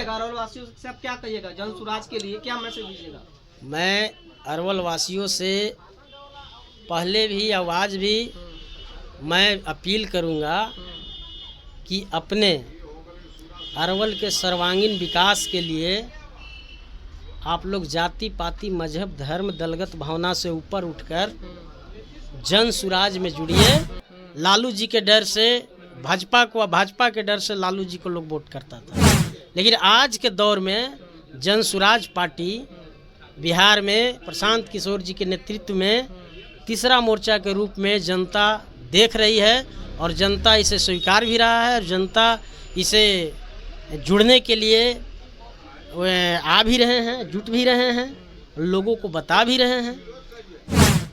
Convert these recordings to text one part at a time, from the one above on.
कहिएगा अरवल वासियों से, आप क्या कहिएगा जन सुराज के लिए, क्या मैसेज दीजिएगा? मैं अरवल वासियों से पहले भी आवाज़ भी मैं अपील करूंगा कि अपने अरवल के सर्वांगीण विकास के लिए आप लोग जाति पाति मजहब धर्म दलगत भावना से ऊपर उठकर जन सुराज में जुड़िए। लालू जी के डर से भाजपा के डर से लालू जी को लोग वोट करता था, लेकिन आज के दौर में जन सुराज पार्टी बिहार में प्रशांत किशोर जी के नेतृत्व में तीसरा मोर्चा के रूप में जनता देख रही है और जनता इसे स्वीकार भी रहा है और जनता इसे जुड़ने के लिए आ भी रहे हैं, जुट भी रहे हैं, लोगों को बता भी रहे हैं।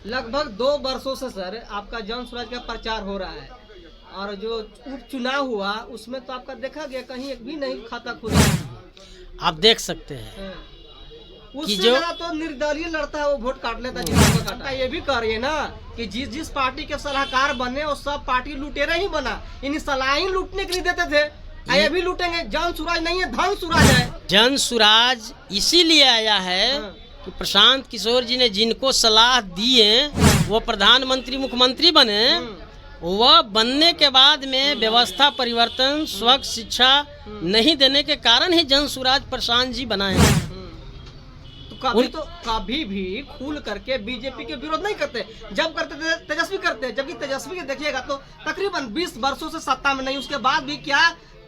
लगभग 2 वर्षों से सर आपका जन स्वराज का प्रचार हो रहा है और जो उपचुनाव हुआ उसमें तो आपका देखा गया कहीं एक भी नहीं खाता खुला। आप देख सकते हैं उससे ज़्यादा तो निर्दलीय लड़ता है वो वोट काट लेता है। ये भी कह रही है ना कि जिस पार्टी के सलाहकार बने वो सब पार्टी लुटेरा ही बना, इन सलाह ही लूटने के लिए देते थे, ये भी लूटेंगे। जन सुराज नहीं है, धन सुराज है। जन सुराज इसीलिए आया है कि प्रशांत किशोर जी ने जिनको सलाह दिए वो प्रधानमंत्री मुख्यमंत्री बने, वह बनने के बाद में व्यवस्था परिवर्तन स्वच्छ शिक्षा नहीं देने के कारण ही जन सुराज प्रशांत जी बनाए। तो कभी भी खुल करके बीजेपी के विरोध नहीं करते, जब करते तेजस्वी करते, जबकि तेजस्वी के देखिएगा तो तकरीबन 20 वर्षों से सत्ता में नहीं, उसके बाद भी क्या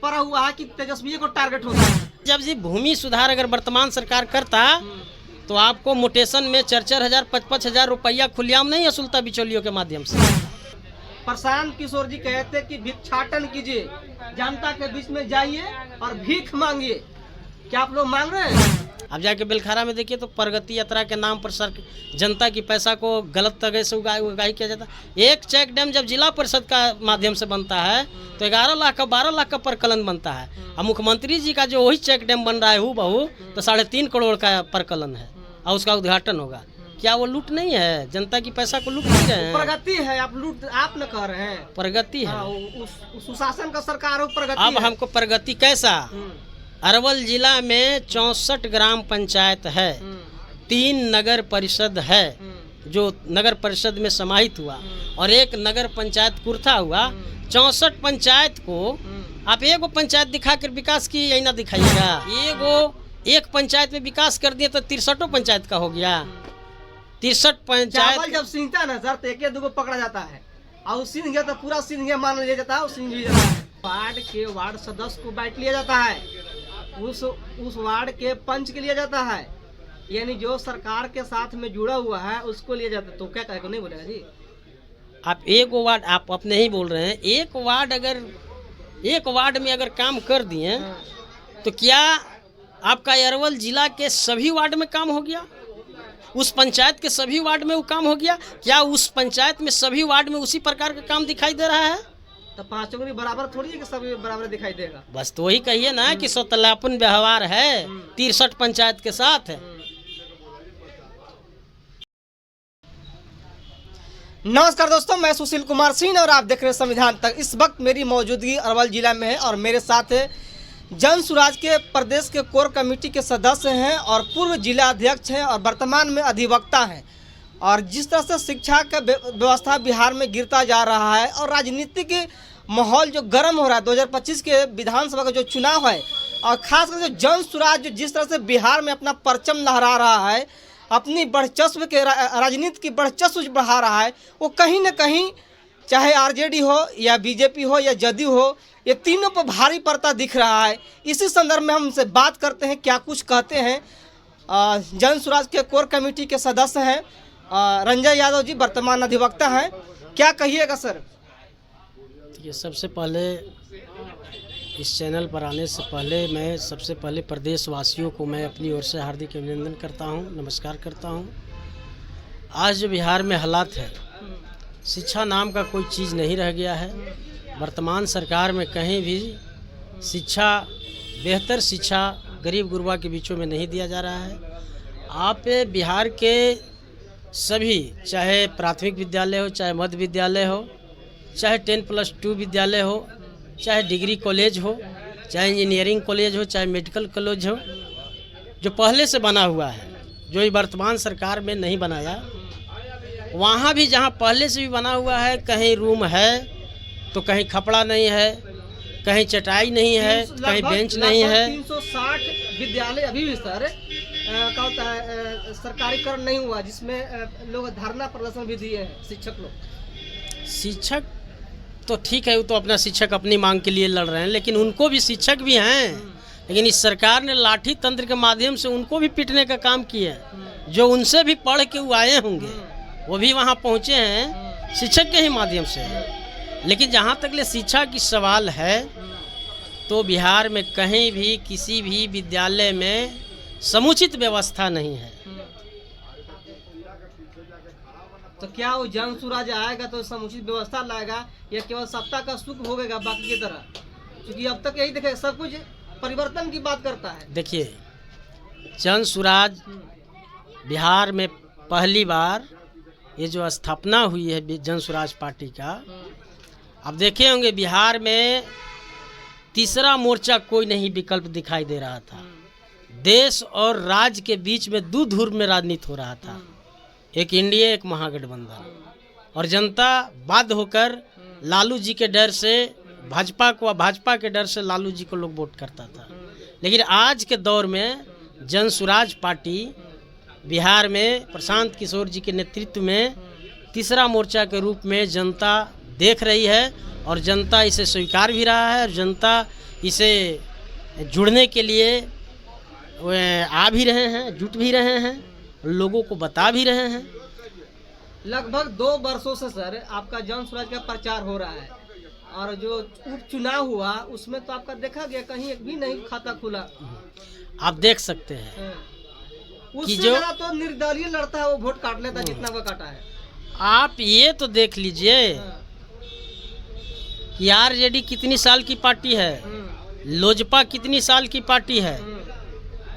पड़ा हुआ है कि तेजस्वी को टारगेट होता है। जब जी भूमि सुधार अगर वर्तमान सरकार करता तो आपको मोटेशन में 4,000 5,000 रुपया खुलेआम नहीं वसूलता बिचौलियों के माध्यम से। प्रशांत किशोर जी कहते कि भिक्षाटन कीजिए, जनता के बीच में जाइए और भीख मांगिए। क्या आप लोग मांग रहे हैं? अब जाके बेलखारा में देखिए तो प्रगति यात्रा के नाम पर जनता की पैसा को गलत तरह से उगाही किया जाता है। एक चेक डैम जब जिला परिषद का माध्यम से बनता है तो 11 लाख का 12 लाख का प्रकलन बनता है। अब मुख्यमंत्री जी का जो वही चेक डैम बन रहा है हूबहू तो 3.5 करोड़ का प्रकलन है और उसका उद्घाटन होगा। क्या वो लूट नहीं है? जनता की पैसा को लूट नहीं रहे हैं? प्रगति है, आप लूट आप न कह रहे हैं, प्रगति है। सुशासन का सरकार हो, प्रगति। अब हमको प्रगति कैसा? अरवल जिला में 64 ग्राम पंचायत है, 3 नगर परिषद है जो नगर परिषद में समाहित हुआ और 1 नगर पंचायत कुर्था हुआ। 64 पंचायत को आप एक पंचायत दिखा कर विकास की यही ना दिखाइएगा। एक पंचायत में विकास कर दिए तो 63 पंचायत का हो गया। 63 पंचायत जब सींचता ना सर तो 1-2 पकड़ा जाता है और सींच गया तो पूरा सींच गया मान लिया जाता है और सींच भी जाता है। वार्ड के वार्ड सदस्य को बांट लिया जाता है, उस वार्ड के पंच के लिया जाता है, यानी जो सरकार के साथ में जुड़ा हुआ है उसको लिया जाता है। तो क्या कहे को नहीं बोलेगा जी? आप एक वार्ड आप अपने ही बोल रहे हैं, एक वार्ड में अगर काम कर दिए तो क्या आपका अरवल जिला के सभी वार्ड में काम हो गया? उस पंचायत के सभी वार्ड में वो काम हो गया? क्या उस पंचायत में सभी वार्ड में उसी प्रकार का काम दिखाई दे रहा है? तो 5 उंगली बराबर थोड़ी है कि सब बराबर दिखाई देगा। बस तो वही कहिए ना कि सौतलापन व्यवहार है 63 पंचायत के साथ। नमस्कार दोस्तों, मैं सुशील कुमार सिंह और आप देख रहे हैं संविधान तक। इस वक्त मेरी मौजूदगी अरवल जिला में है और मेरे साथ जन सुराज के प्रदेश के कोर कमेटी के सदस्य हैं और पूर्व जिला अध्यक्ष हैं और वर्तमान में अधिवक्ता हैं। और जिस तरह से शिक्षा का व्यवस्था बिहार में गिरता जा रहा है और राजनीतिक माहौल जो गर्म हो रहा है, 2025 के विधानसभा का जो चुनाव है और खासकर जो जन सुराज जो जिस तरह से बिहार में अपना परचम लहरा रहा है, अपनी बढ़चस्प के राजनीति की बढ़चस्प बढ़ा रहा है, वो कहीं न कहीं चाहे आरजेडी हो या बीजेपी हो या जदयू हो, ये तीनों पर भारी पड़ता दिख रहा है। इसी संदर्भ में हम उनसे बात करते हैं, क्या कुछ कहते हैं। जन सुराज के कोर कमेटी के सदस्य हैं रंजय यादव जी, वर्तमान अधिवक्ता हैं। क्या कहिएगा सर? ये सबसे पहले इस चैनल पर आने से पहले मैं सबसे पहले प्रदेशवासियों को मैं अपनी ओर से हार्दिक अभिनंदन करता हूँ, नमस्कार करता हूँ। आज जो बिहार में हालात है, शिक्षा नाम का कोई चीज़ नहीं रह गया है। वर्तमान सरकार में कहीं भी शिक्षा, बेहतर शिक्षा गरीब गुरबा के बीचों में नहीं दिया जा रहा है। आप बिहार के सभी, चाहे प्राथमिक विद्यालय हो, चाहे मध्य विद्यालय हो, चाहे 10+2 विद्यालय हो, चाहे डिग्री कॉलेज हो, चाहे इंजीनियरिंग कॉलेज हो, चाहे मेडिकल कॉलेज हो, जो पहले से बना हुआ है, जो ये वर्तमान सरकार में नहीं बनाया, वहाँ भी जहाँ पहले से भी बना हुआ है, कहीं रूम है तो कहीं खपड़ा नहीं है, कहीं चटाई नहीं है, कहीं बेंच नहीं है। 360 विद्यालय अभी भी सर क्या होता है सरकारीकरण नहीं हुआ, जिसमें लोग धरना प्रदर्शन भी दिए हैं शिक्षक लोग। शिक्षक तो ठीक है, वो तो अपना शिक्षक अपनी मांग के लिए लड़ रहे हैं, लेकिन उनको भी शिक्षक भी हैं, लेकिन इस सरकार ने लाठी तंत्र के माध्यम से उनको भी पीटने का काम किया है। जो उनसे भी पढ़ के वो आए होंगे वो भी वहाँ पहुँचे हैं शिक्षक के ही माध्यम से। लेकिन जहाँ तक ले शिक्षा की सवाल है तो बिहार में कहीं भी किसी भी विद्यालय में समुचित व्यवस्था नहीं है। तो क्या वो जन स्वराज आएगा तो समुचित व्यवस्था लाएगा या केवल सत्ता का सुख भोगेगा बाकी की तरह? क्योंकि अब तक यही देखे सब कुछ परिवर्तन की बात करता है। देखिए, जन स्वराज बिहार में पहली बार ये जो स्थापना हुई है जन स्वराज पार्टी का, अब देखे होंगे बिहार में तीसरा मोर्चा कोई नहीं विकल्प दिखाई दे रहा था। देश और राज्य के बीच में दो धुर में राजनीति हो रहा था, एक इंडिया एक महागठबंधन, और जनता बाध्य होकर लालू जी के डर से भाजपा के डर से लालू जी को लोग वोट करता था। लेकिन आज के दौर में जन स्वराज पार्टी बिहार में प्रशांत किशोर जी के नेतृत्व में तीसरा मोर्चा के रूप में जनता देख रही है, और जनता इसे स्वीकार भी रहा है, और जनता इसे जुड़ने के लिए आ भी रहे हैं, जुट भी रहे हैं, लोगों को बता भी रहे हैं। लगभग 2 वर्षों से सर आपका जन स्वराज का प्रचार हो रहा है, और जो उपचुनाव हुआ उसमें तो आपका देखा गया कहीं एक भी नहीं खाता खुला। आप देख सकते हैं उससे ज़्यादा तो निर्दलीय लड़ता है, वो वोट काट लेता जितना वो काटा है। आप ये तो देख लीजिए कि आरजेडी कितनी साल की पार्टी है, लोजपा कितनी साल की पार्टी है,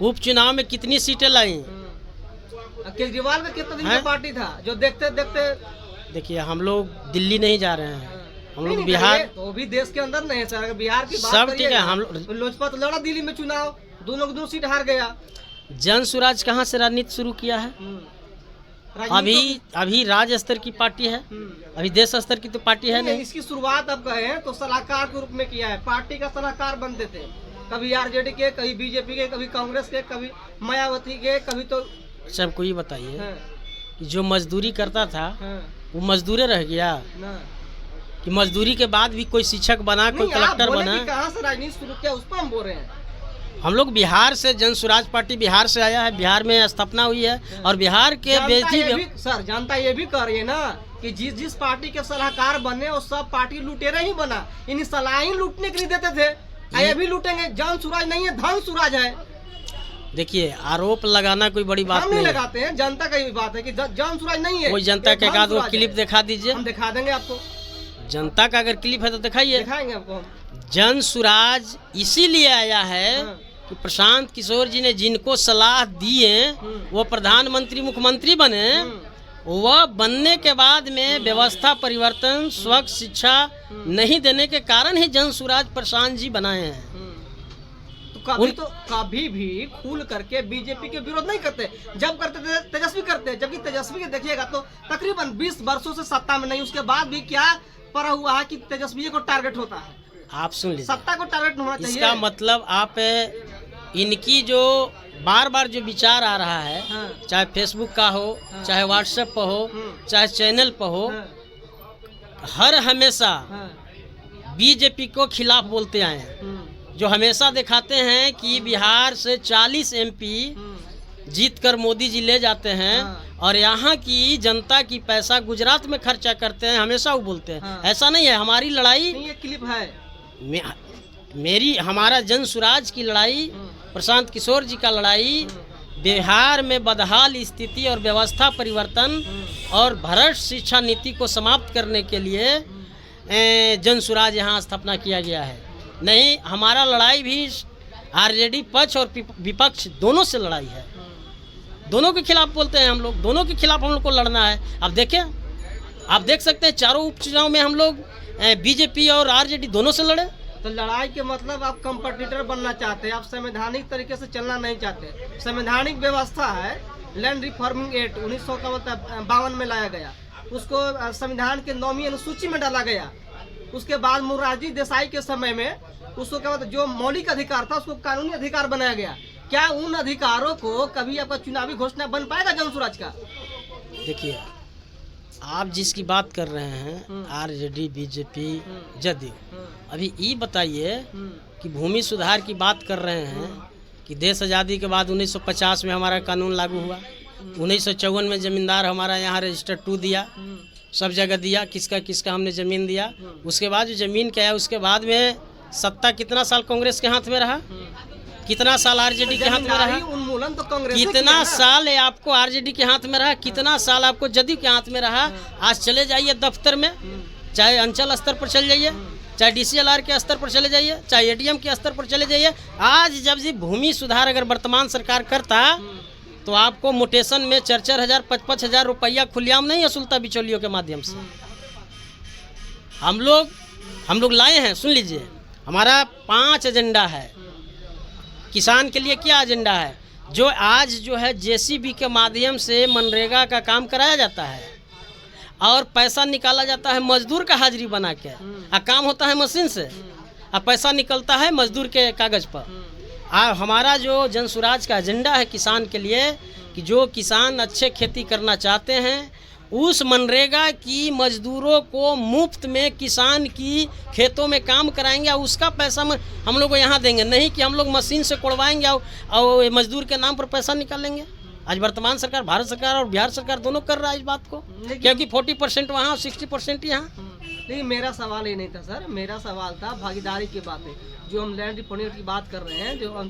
उपचुनाव में कितनी सीटें लाई। केजरीवाल का कितना दिन का पार्टी था जो देखते देखते। देखिए, हम लोग दिल्ली नहीं जा रहे हैं, हम लोग नहीं, बिहार, तो भी देश के अंदर नहीं है सर। अगर बिहार की बात सब ठीक है। हम लोजपा तो लड़ा दिल्ली में चुनाव, दोनों 2 सीट हार गया। जन स्वराज कहाँ से राजनीति शुरू किया है? अभी राज्य स्तर की पार्टी है, अभी देश स्तर की तो पार्टी है नहीं। इसकी शुरुआत अब कहे तो सलाहकार के रूप में किया है, पार्टी का सलाहकार बनते थे, कभी आरजेडी के, कभी बीजेपी के, कभी कांग्रेस के, कभी मायावती के, कभी तो सबको ये बताइए कि जो मजदूरी करता था वो मजदूरे रह गया कि मजदूरी के बाद भी कोई शिक्षक बना, कोई कलेक्टर बना? कहाँ से राजनीति शुरू किया उस पर हम बोल रहे हैं। हम लोग बिहार से, जन स्वराज पार्टी बिहार से आया है, बिहार में स्थापना हुई है, और बिहार के सर जनता ये भी कह रही है ना कि जिस पार्टी के सलाहकार बने और सब पार्टी लुटेरा ही बना, इन सलाह ही लूटने के लिए देते थे, ये भी लूटेंगे। जन स्वराज नहीं है, धन स्वराज है। देखिए, आरोप लगाना कोई बड़ी बात नहीं लगाते हैं, जनता का ये बात है कि जन स्वराज नहीं है। कोई जनता के एकाध वो क्लिप दिखा दीजिए, हम दिखा देंगे आपको। जनता का अगर क्लिप है तो दिखाइए, दिखाएंगे आपको। जन स्वराज इसीलिए आया है कि प्रशांत किशोर जी ने जिनको सलाह दिए वो प्रधानमंत्री मुख्यमंत्री बने, वह बनने के बाद में व्यवस्था परिवर्तन, स्वच्छ शिक्षा नहीं देने के कारण ही जन स्वराज प्रशांत जी बनाए हैं। तो कभी भी खुल करके बीजेपी के विरोध नहीं करते, जब करते तेजस्वी करते, जबकि तेजस्वी के देखिएगा तो तकरीबन 20 वर्षों से सत्ता में नहीं, उसके बाद भी क्या पड़ा हुआ है कि तेजस्वी को टारगेट होता है। आप सुन लीजिए, सत्ता को टारगेट होना चाहिए। इसका मतलब आप इनकी जो बार बार जो विचार आ रहा है, चाहे फेसबुक का हो, चाहे व्हाट्सएप पर हो, चाहे चैनल पर हो, हर हमेशा बीजेपी को खिलाफ बोलते आए हैं, जो हमेशा दिखाते हैं कि बिहार से 40 एमपी जीत कर मोदी जी ले जाते हैं और यहाँ की जनता की पैसा गुजरात में खर्चा करते हैं, हमेशा वो बोलते हैं। ऐसा नहीं है, हमारी लड़ाई नहीं, ये क्लिप है हमारा जन स्वराज की लड़ाई, प्रशांत किशोर जी का लड़ाई बिहार में बदहाल स्थिति और व्यवस्था परिवर्तन और भ्रष्ट शिक्षा नीति को समाप्त करने के लिए जन स्वराज यहाँ स्थापना किया गया है। नहीं, हमारा लड़ाई भी आरजेडी पक्ष और विपक्ष दोनों से लड़ाई है, दोनों के खिलाफ बोलते हैं हम लोग, दोनों के खिलाफ हम लोग को लड़ना है। अब देखें, आप देख सकते हैं चारों उपचुनाव में हम लोग बीजेपी और आरजेडी दोनों से लड़े, तो लड़ाई के मतलब आप कंपटीटर बनना चाहते हैं, आप संवैधानिक तरीके से चलना नहीं चाहते। संवैधानिक व्यवस्था है, लैंड रिफॉर्मिंग एक्ट 1952 में लाया गया, उसको संविधान के 9वीं अनुसूची में डाला गया। उसके बाद मोरारजी देसाई के समय में उसको क्या मतलब जो मौलिक अधिकार था उसको कानूनी अधिकार बनाया गया। क्या उन अधिकारों को कभी आपका चुनावी घोषणा बन पाएगा जन स्वराज का? देखिए, आप जिसकी बात कर रहे हैं आरजेडी, बीजेपी, जदयू, अभी ये बताइए कि भूमि सुधार की बात कर रहे हैं कि देश आज़ादी के बाद 1950 में हमारा कानून लागू हुआ, 1954 में जमींदार हमारा यहाँ रजिस्टर 2 दिया, सब जगह दिया, किसका किसका हमने ज़मीन दिया। उसके बाद जो ज़मीन क्या है, उसके बाद में सत्ता कितना साल कांग्रेस के हाथ में रहा, कितना साल आरजेडी के हाथ में रहा, उन्मूलन तो कांग्रेस कितना साल आपको आरजेडी के हाथ में रहा, कितना साल आपको जदयू के हाथ में रहा। आज चले जाइए दफ्तर में, चाहे अंचल स्तर पर चले जाइए, चाहे DCLR के स्तर पर चले जाइए, चाहे ADM के स्तर पर चले जाइए। आज जब ये भूमि सुधार अगर वर्तमान सरकार करता तो आपको मोटेशन में 4-4 हज़ार 5-5 हज़ार रुपया खुलेआम नहीं वसूलता बिचौलियों के माध्यम से। हम लोग लाए हैं, सुन लीजिए, हमारा 5 एजेंडा है। किसान के लिए क्या एजेंडा है? जो आज जो है JCB के माध्यम से मनरेगा का काम कराया जाता है और पैसा निकाला जाता है मजदूर का हाजिरी बना के, और काम होता है मशीन से, और पैसा निकलता है मजदूर के कागज़ पर। हमारा जो जन स्वराज का एजेंडा है किसान के लिए, कि जो किसान अच्छे खेती करना चाहते हैं उस मनरेगा की मजदूरों को मुफ्त में किसान की खेतों में काम कराएंगे और उसका पैसा हम लोग को यहाँ देंगे, नहीं कि हम लोग मशीन से कोड़वाएंगे और मजदूर के नाम पर पैसा निकालेंगे। आज वर्तमान सरकार, भारत सरकार और बिहार सरकार दोनों कर रहा है इस बात को, क्योंकि 40% वहाँ और 60% यहाँ। नहीं, मेरा सवाल ये नहीं था सर, मेरा सवाल था भागीदारी की बातें। जो हम लैंड रिफॉर्मिंग की बात कर रहे हैं, जो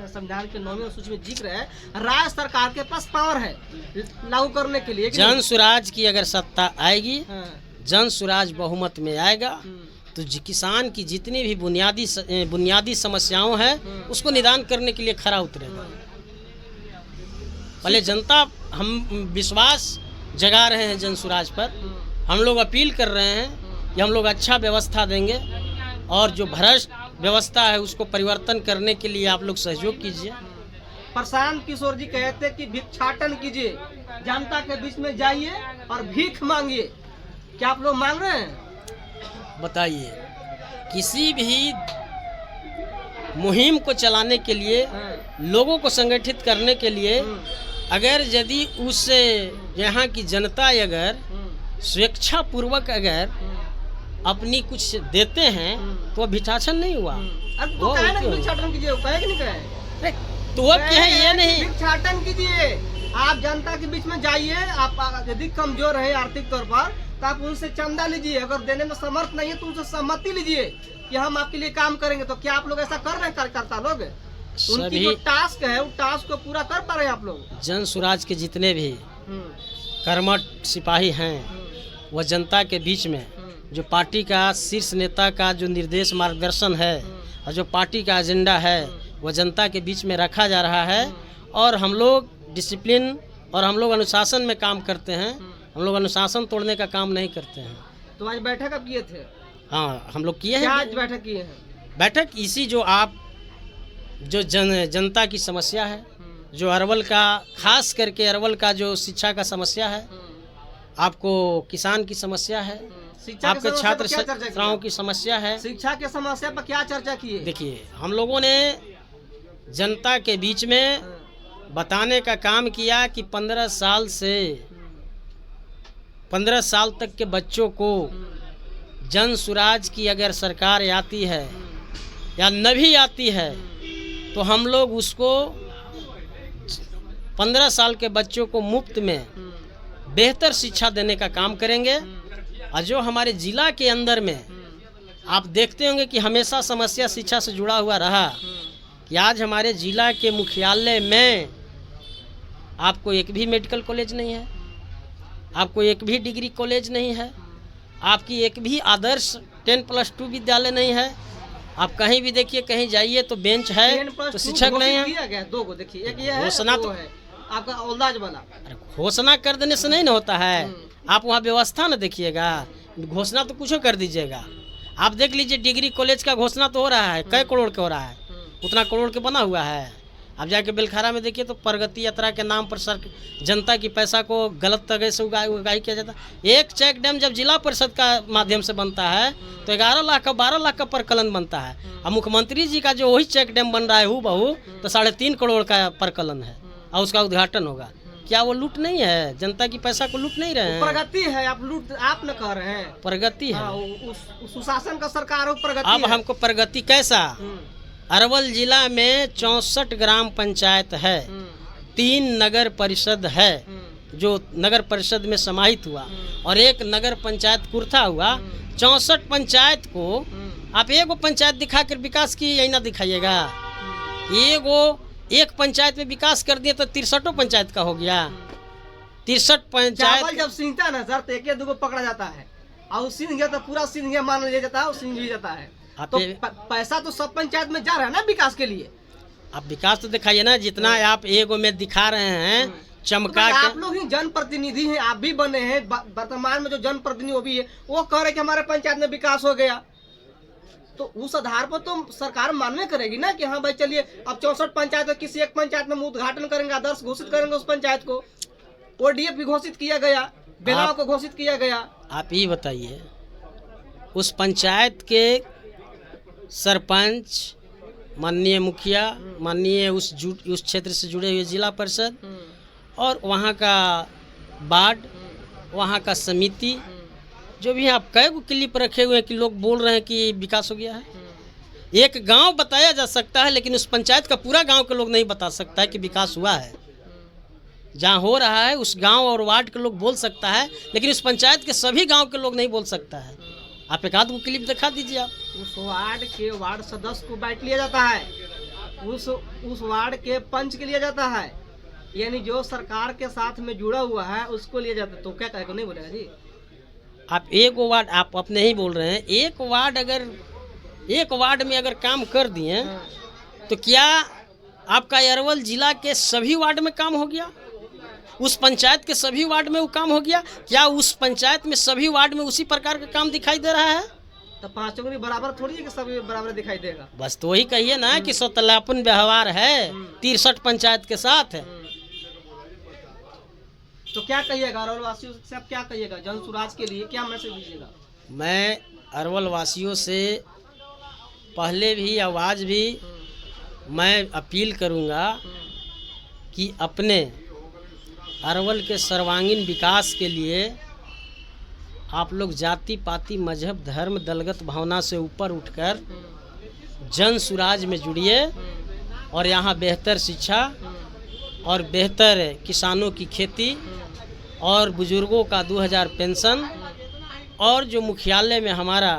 संविधान के 9वीं अनुसूची में जिक्र है, राज्य सरकार के पास पावर है लागू करने के लिए। जन स्वराज की अगर सत्ता आएगी, जन स्वराज बहुमत में आएगा, तो किसान की जितनी भी बुनियादी समस्याओं हैं उसको निदान करने के लिए खरा उतरेगा। पहले जनता, हम विश्वास जगा रहे हैं जन स्वराज पर, हम लोग अपील कर रहे हैं कि हम लोग अच्छा व्यवस्था देंगे और जो भ्रष्ट व्यवस्था है उसको परिवर्तन करने के लिए आप लोग सहयोग कीजिए। प्रशांत किशोर जी कहते कि भिक्षाटन कीजिए, जनता के बीच में जाइए और भीख मांगिए। क्या आप लोग मांग रहे हैं? बताइए, किसी भी मुहिम को चलाने के लिए, लोगों को संगठित करने के लिए, अगर यदि उस यहाँ की जनता अगर स्वेच्छा पूर्वक अगर अपनी कुछ देते हैं तो भिक्षाटन नहीं हुआ। तो भिक्षाटन कीजिए, कहे कि नहीं कहे? तो वो कहे ये नहीं, भिक्षाटन कीजिए, आप जनता के बीच में जाइए। आप यदि कमजोर है आर्थिक तौर पर तो आप उनसे चंदा लीजिए, अगर देने में समर्थ नहीं है तो उनसे सहमति लीजिए कि हम आपके लिए काम करेंगे। तो क्या आप लोग ऐसा कर रहे हैं कार्यकर्ता लोग? उनकी जो टास्क है वो टास्क को पूरा कर पा रहे हैं आप लोग? जन स्वराज के जितने भी कर्मठ सिपाही हैं वह जनता के बीच में जो पार्टी का शीर्ष नेता का जो निर्देश मार्गदर्शन है और जो पार्टी का एजेंडा है वह जनता के बीच में रखा जा रहा है। और हम लोग डिसिप्लिन और हम लोग अनुशासन में काम करते हैं, हम लोग अनुशासन तोड़ने का काम नहीं करते हैं। तो आज बैठक अब किए थे? हाँ, हम लोग किए हैं। आज बैठक किए हैं? बैठक इसी जो आप जो जनता की समस्या है, जो अरवल का, खास करके अरवल का जो शिक्षा का समस्या है, आपको किसान की समस्या है, आपके छात्र छात्राओं की समस्या है, शिक्षा के समस्या पर क्या चर्चा की है? देखिए, हम लोगों ने जनता के बीच में बताने का काम किया कि 15 साल तक के बच्चों को जन स्वराज की अगर सरकार आती है या न भी आती है तो हम लोग उसको 15 साल के बच्चों को मुफ्त में बेहतर शिक्षा देने का काम करेंगे। और जो हमारे ज़िला के अंदर में आप देखते होंगे कि हमेशा समस्या शिक्षा से जुड़ा हुआ रहा, कि आज हमारे ज़िला के मुख्यालय में आपको एक भी मेडिकल कॉलेज नहीं है, आपको एक भी डिग्री कॉलेज नहीं है, आपकी एक भी आदर्श 10+2 विद्यालय नहीं है। आप कहीं भी देखिए, कहीं जाइए तो बेंच है तो शिक्षक नहीं है। 2 को देखिए, एक ये है, घोषणा तो है आपका औलाद वाला। घोषणा कर देने से नहीं ना होता है, आप वहाँ व्यवस्था ना देखिएगा, घोषणा तो कुछ कर दीजिएगा। आप देख लीजिए डिग्री कॉलेज का घोषणा तो हो रहा है, कई करोड़ का हो रहा है, उतना करोड़ के बना हुआ है। अब जाके बेलखारा में देखिए तो प्रगति यात्रा के नाम पर जनता की पैसा को गलत तरह से उगाही किया जाता है। एक चेक डैम जब जिला परिषद का माध्यम से बनता है तो 11 लाख का 12 लाख का प्रकलन बनता है। अब मुख्यमंत्री जी का जो वही चेक डैम बन रहा है हूबहू तो 3.5 करोड़ का प्रकलन है और उसका उद्घाटन होगा। क्या वो लूट नहीं है? जनता की पैसा को लूट नहीं रहे हैं? प्रगति है, आप लूट आप न कह रहे हैं, प्रगति है। सुशासन का सरकार हो, प्रगति अब हमको प्रगति कैसा? अरवल जिला में 64 ग्राम पंचायत है, 3 नगर परिषद है जो नगर परिषद में समाहित हुआ और एक नगर पंचायत कुर्था हुआ। 64 पंचायत को आप एगो पंचायत दिखाकर विकास की यही ना दिखाइएगा। एक पंचायत में विकास कर दिए तो 63 पंचायत का हो गया। 63 पंचायत जब सींचता ना सर तो एक दो पकड़ा जाता है और सींच गया तो पूरा सींच गया मान लिया जाता है और सींच भी जाता है। तो पैसा तो सब पंचायत में जा रहा है ना विकास के लिए। आप विकास तो दिखाइए ना, जितना आप एगो में दिखा रहे हैं चमका तो आप लोग ही जनप्रतिनिधि हैं, आप भी बने हैं, वर्तमान में जो जनप्रतिनिधि वो भी है, वो कह रहे कि हमारे पंचायत में विकास हो गया। तो उस आधार पर तो सरकार मानने करेगी ना कि हाँ भाई चलिए अब 64 पंचायत है, किसी एक पंचायत में उद्घाटन करेंगे, आदर्श घोषित करेंगे उस पंचायत को। ओडीएफ भी घोषित किया गया, बेलाव को घोषित किया गया। आप ये बताइए उस पंचायत के सरपंच, माननीय मुखिया, माननीय उस क्षेत्र से जुड़े हुए जिला परिषद और वहाँ का वार्ड, वहाँ का समिति, जो भी आप कई गो क्लिप रखे हुए हैं कि लोग बोल रहे हैं कि विकास हो गया है। एक गांव बताया जा सकता है लेकिन उस पंचायत का पूरा गांव के लोग नहीं बता सकता है कि विकास हुआ है। जहाँ हो रहा है उस गांव और वार्ड के लोग बोल सकता है लेकिन उस पंचायत के सभी गांव के लोग नहीं बोल सकता है। आप एक आध को क्लिप दिखा दीजिए। आप उस वार्ड के वार्ड सदस्य को बांट लिया जाता है, उस वार्ड के पंच के लिया जाता है, यानी जो सरकार के साथ में जुड़ा हुआ है उसको लिया जाता है। तो क्या कहे को नहीं बोलेगा जी? आप एक वार्ड, आप अपने ही बोल रहे हैं, एक वार्ड में अगर काम कर दिए तो क्या आपका अरवल जिला के सभी वार्ड में काम हो गया? उस पंचायत के सभी वार्ड में वो काम हो गया? क्या उस पंचायत में सभी वार्ड में उसी प्रकार का काम दिखाई दे रहा है? तो 5 उंगली बराबर थोड़ी है कि सभी बराबर दिखाई देगा। बस तो वही कहिए ना कि सौतलापन व्यवहार है 63 पंचायत के साथ। तो क्या कहिएगा अरवल वासियों से? आप क्या कहिएगा जन सुराज के लिए, क्या मैसेज दीजिएगा? मैं अरवल वासियों से पहले भी आवाज़ भी मैं अपील करूंगा कि अपने अरवल के सर्वांगीण विकास के लिए आप लोग जाति पाति मजहब धर्म दलगत भावना से ऊपर उठकर जन सुराज में जुड़िए और यहाँ बेहतर शिक्षा और बेहतर किसानों की खेती और बुजुर्गों का 2000 पेंशन और जो मुख्यालय में हमारा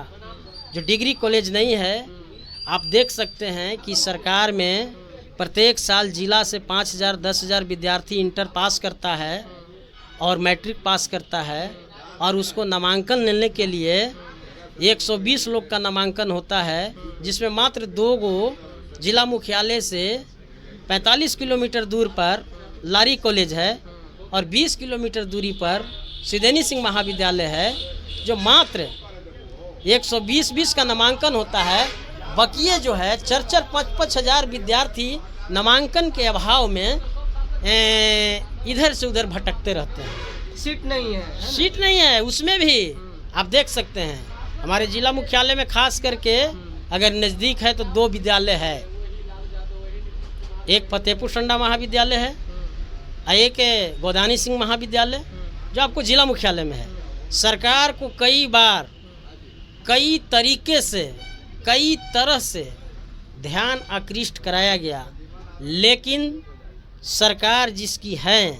जो डिग्री कॉलेज नहीं है, आप देख सकते हैं कि सरकार में प्रत्येक साल जिला से 5000 10,000 विद्यार्थी इंटर पास करता है और मैट्रिक पास करता है और उसको नामांकन लेने के लिए 120 लोग का नामांकन होता है, जिसमें मात्र 2 गो जिला मुख्यालय से 45 किलोमीटर दूर पर लारी कॉलेज है और 20 किलोमीटर दूरी पर सिद्धेनी सिंह महाविद्यालय है, जो मात्र 120 का नामांकन होता है। बकिए जो है 4-5 हजार विद्यार्थी नामांकन के अभाव में इधर से उधर भटकते रहते हैं। सीट नहीं है उसमें भी आप देख सकते हैं हमारे जिला मुख्यालय में खास करके अगर नज़दीक है तो 2 विद्यालय है, एक फतेहपुर संडा महाविद्यालय है और एक गोदानी सिंह महाविद्यालय जो आपको जिला मुख्यालय में है। सरकार को कई बार कई तरीके से कई तरह से ध्यान आकृष्ट कराया गया, लेकिन सरकार जिसकी है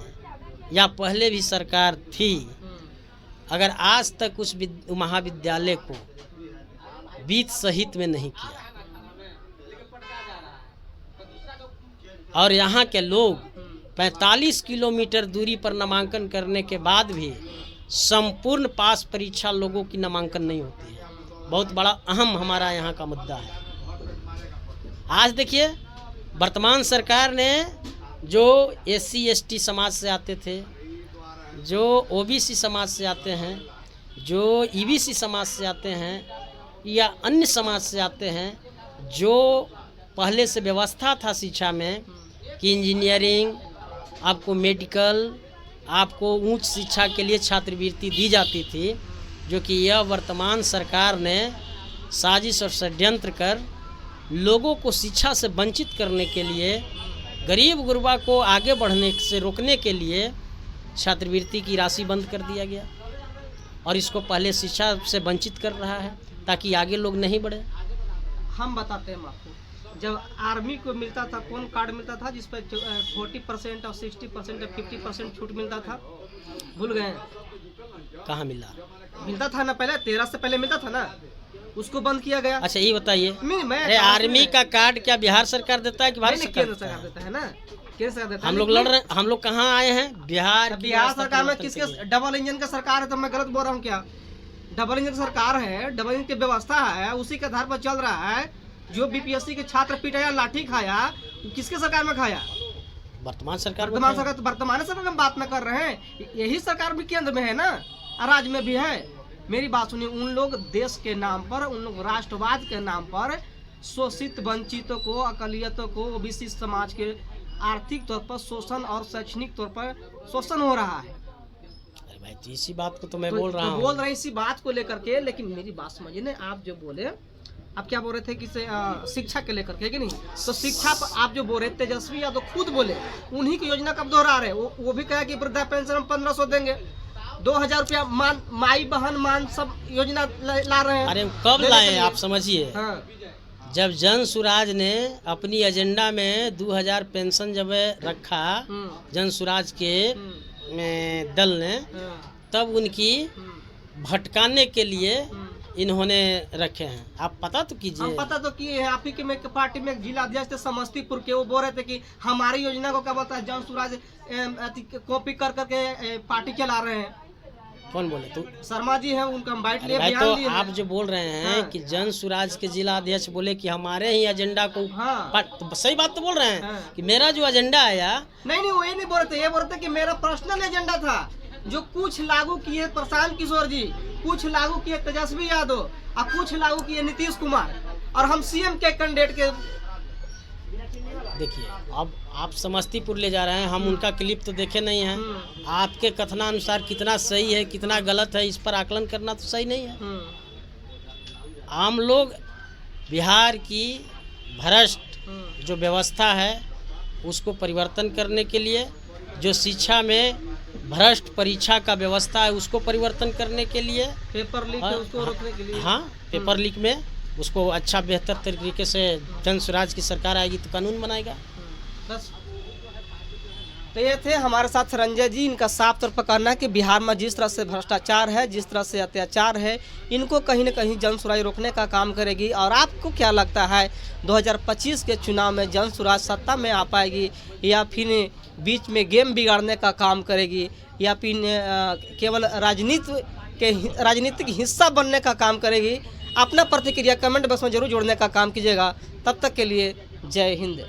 या पहले भी सरकार थी, अगर आज तक उस महाविद्यालय को वित्त सहित में नहीं किया और यहाँ के लोग 45 किलोमीटर दूरी पर नामांकन करने के बाद भी संपूर्ण पास परीक्षा लोगों की नामांकन नहीं होती है। बहुत बड़ा अहम हमारा यहाँ का मुद्दा है। आज देखिए वर्तमान सरकार ने जो SC ST समाज से आते थे, जो OBC समाज से आते हैं, जो EBC समाज से आते हैं, या अन्य समाज से आते हैं, जो पहले से व्यवस्था था शिक्षा में कि इंजीनियरिंग, आपको मेडिकल, आपको उच्च शिक्षा के लिए छात्रवृत्ति दी जाती थी, जो कि यह वर्तमान सरकार ने साजिश और षड्यंत्र कर लोगों को शिक्षा से वंचित करने के लिए, गरीब गुरबा को आगे बढ़ने से रोकने के लिए छात्रवृत्ति की राशि बंद कर दिया गया और इसको पहले शिक्षा से वंचित कर रहा है ताकि आगे लोग नहीं बढ़े। हम बताते हैं आपको, जब आर्मी को मिलता था कौन कार्ड मिलता था जिस पर 40% और 60% और 50% छूट मिलता था, भूल गए? कहाँ मिला? मिलता था ना पहले, 13 से पहले मिलता था ना, उसको बंद किया गया। अच्छा ये बताइए, मैं अरे आर्मी का कार्ड क्या बिहार सरकार देता है कि भारत सरकार केंद्र सरकार देता है ना? केंद्र सरकार देता है। हम लोग लड़ रहे, हम लोग कहाँ आए हैं? बिहार सरकार में किसके डबल इंजन का सरकार है? तो मैं गलत बोल रहा हूँ क्या? डबल इंजन सरकार है, डबल इंजन की व्यवस्था है, उसी के आधार पर चल रहा है। जो बीपीएससी के छात्र पीटाया, लाठी खाया, किसके सरकार में खाया? वर्तमान सरकार। वर्तमान सरकार में बात न कर रहे हैं, यही सरकार भी केंद्र में है ना, राज्य में भी है। मेरी बात सुनिए, उन लोग देश के नाम पर, उन लोग राष्ट्रवाद के नाम पर शोषित वंचितों को, अकलियतों को, ओबीसी समाज के आर्थिक तौर पर शोषण और शैक्षणिक तौर पर शोषण हो रहा है। अरे भाई तो इसी बात को तो मैं बोल रहा हूँ। बोल रहे हैं इसी बात को लेकर के, लेकिन मेरी बात समझिए ना, आप जो बोले, आप क्या बोल रहे थे कि शिक्षा के लेकर के, कि नहीं? तो शिक्षा पर आप जो बोल रहे, तेजस्वी यादव खुद बोले, उन्हीं की योजना कब दोहरा रहे? वो भी कहा कि वृद्धा पेंशन हम 1500 देंगे, 2000 रुपया मान, माई बहन मान, सब योजना ला रहे हैं। अरे कब लाए आप समझिए? हाँ। जब जन सुराज ने अपनी एजेंडा में 2000 पेंशन जब रखा, जन सुराज के दल ने, तब उनकी भटकाने के लिए इन्होंने रखे हैं। आप पता तो कीजिए। हम पता तो किए हैं, आप ही के में पार्टी में जिला अध्यक्ष थे समस्तीपुर के, वो बोल रहे थे कि हमारी योजना को क्या बोलता है, जन सुराज कॉपी कर करके पार्टी चला रहे हैं। कौन बोले? तो शर्मा जी हैं, उनका हम बाइट लिए, बयान लिए। आप जो बोल रहे हैं कि जन सुराज के जिला अध्यक्ष बोले कि हमारे ही एजेंडा को, तो सही बात तो बोल रहे हैं कि मेरा जो एजेंडा आया। नहीं, वो ये नहीं बोल रहे थे, ये बोल रहे थे कि मेरा पर्सनल एजेंडा था, जो कुछ लागू किए प्रशांत किशोर जी, कुछ लागू किए तेजस्वी यादव और कुछ लागू किए नीतीश कुमार, और हम सीएम के कैंडिडेट के। देखिए, अब आप समस्तीपुर ले जा रहे हैं, हम उनका क्लिप तो देखे नहीं हैं। आपके कथनानुसार कितना सही है कितना गलत है, इस पर आकलन करना तो सही नहीं है। आम लोग बिहार की भ्रष्ट जो व्यवस्था है उसको परिवर्तन करने के लिए, जो शिक्षा में भ्रष्ट परीक्षा का व्यवस्था है उसको परिवर्तन करने के लिए, पेपर लीक है उसको रोकने के लिए, हाँ पेपर लीक में उसको अच्छा बेहतर तरीके से जन स्वराज की सरकार आएगी तो कानून बनाएगा। बस तो ये थे हमारे साथ रंजय जी। इनका साफ तौर पर कहना है कि बिहार में जिस तरह से भ्रष्टाचार है, जिस तरह से अत्याचार है, इनको कहीं न कहीं जन सुराज रोकने का काम करेगी। और आपको क्या लगता है 2025 के चुनाव में जन सुराज सत्ता में आ पाएगी या फिर बीच में गेम बिगाड़ने का काम करेगी या फिर केवल राजनीतिक हिस्सा बनने का काम करेगी? अपना प्रतिक्रिया कमेंट बॉक्स में जरूर जोड़ने का काम कीजिएगा। तब तक के लिए जय हिंद।